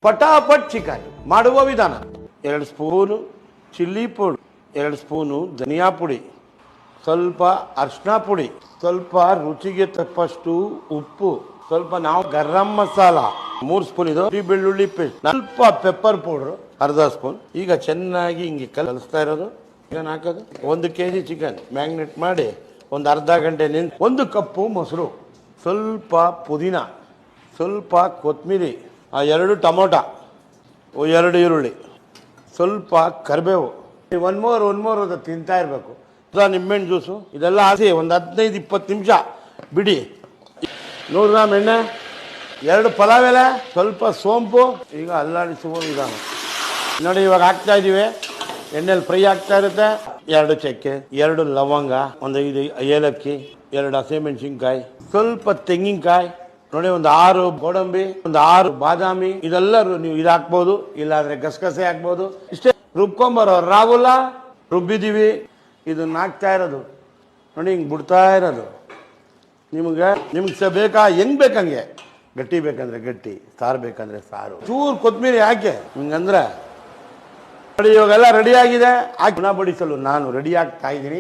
ಪಟಾಪಟ್ chicken ಮಾಡುವ ವಿಧಾನ. 2 spoon chilli ಪುಡಿ, 2 ಸ್ಪೂನು ಧನಿಯಾ ಪುಡಿ, ಸ್ವಲ್ಪ ಅರಿಶಿನ ಪುಡಿ, ಸ್ವಲ್ಪ ರುಚಿಗೆ ತಕ್ಕಷ್ಟು ಉಪ್ಪು, ಸ್ವಲ್ಪ ನಾವು ಗರಂ ಮಸಾಲ 3 ಸ್ಪೂನ್ ಇದು, ಬೆಳ್ಳುಳ್ಳಿ ಪೇಸ್ಟ್, ಸ್ವಲ್ಪ ಪೆಪ್ಪರ್ ಪೌಡರ್ ಅರ್ಧ ಸ್ಪೂನ್. ಈಗ ಚೆನ್ನಾಗಿ ಹಿಂಗೆ ಕಲಿಸ್ತಾ ಇರೋದು. ಚಿಕನ್ ಹಾಕೋದು. 1 kg ಚಿಕನ್ ಮ್ಯಾಗ್ನೇಟ್ ಮಾಡಿ ಒಂದು ಅರ್ಧ ಗಂಟೆ 1 ಕಪ್ಪು ಮೊಸರು, ಸ್ವಲ್ಪ ಪುದೀನ, ಸ್ವಲ್ಪ ಕೊತ್ತಂಬರಿ, 2 ಟೊಮೊಟೊ, 2 ಈರುಳ್ಳಿ, ಸ್ವಲ್ಪ ಕರಿಬೇವು, ಒನ್ ಮೋರ್ ಅದು ತಿಂತಾ ಇರಬೇಕು. ನಿಂಬೆಹಣ್ಣು ಜ್ಯೂಸು ಇದೆಲ್ಲ ಹಾಕಿ ಒಂದು 15-20 ನಿಮಿಷ ಬಿಡಿ. 100 ಗ್ರಾಮ್ ಎಣ್ಣೆ, 2 ಪಲಾವ್ ಎಲೆ, ಸ್ವಲ್ಪ ಸೋಂಪು. ಈಗ ಅಲ್ಲಾಡಿಸುವ ವಿಧಾನ ನೋಡಿ. ಇವಾಗ ಹಾಕ್ತಾ ಇದೀವಿ, ಎಣ್ಣೆಲಿ ಫ್ರೈ ಆಗ್ತಾ ಇರುತ್ತೆ. 2 ಚಕ್ಕೆ, 2 ಲವಂಗ, 1 ಏಲಕ್ಕಿ, 2 ಹಸಿಮೆಣಸಿನ್ಕಾಯಿ, ಸ್ವಲ್ಪ ತೆಂಗಿನಕಾಯಿ ನೋಡಿ, 6 ಗೋಡಂಬಿ, 6 ಬಾದಾಮಿ. ಇದೆಲ್ಲ ನೀವು ಇದು ಹಾಕ್ಬೋದು, ಇಲ್ಲಾಂದ್ರೆ ಗಸಗಸೆ ಹಾಕ್ಬೋದು. ಇಷ್ಟೇ ರುಬ್ಕೊಂಬರೋ ರಾವುಲ ರುಬ್ಬಿದೀವಿ. ಇದನ್ನ ಹಾಕ್ತಾ ಇರೋದು ನೋಡಿ, ಹಿಂಗೆ ಬಿಡ್ತಾ ಇರೋದು. ನಿಮ್ಗೆ ಬೇಕಾ, ಹೆಂಗ್ ಬೇಕಂಗೆ, ಗಟ್ಟಿ ಬೇಕಂದ್ರೆ ಗಟ್ಟಿ, ಸಾರು ಬೇಕಂದ್ರೆ ಸಾರು, ಚೂರು ಕೊತ್ತಂಬರಿ ಹಾಕಿ ಹಿಂಗಂದ್ರೆ ನೋಡಿ. ಇವಾಗೆಲ್ಲ ರೆಡಿ ಆಗಿದೆ. ಹಾಕಿ ಬಡಿಸಲು ನಾನು ರೆಡಿ ಆಗ್ತಾ ಇದ್ದೀನಿ.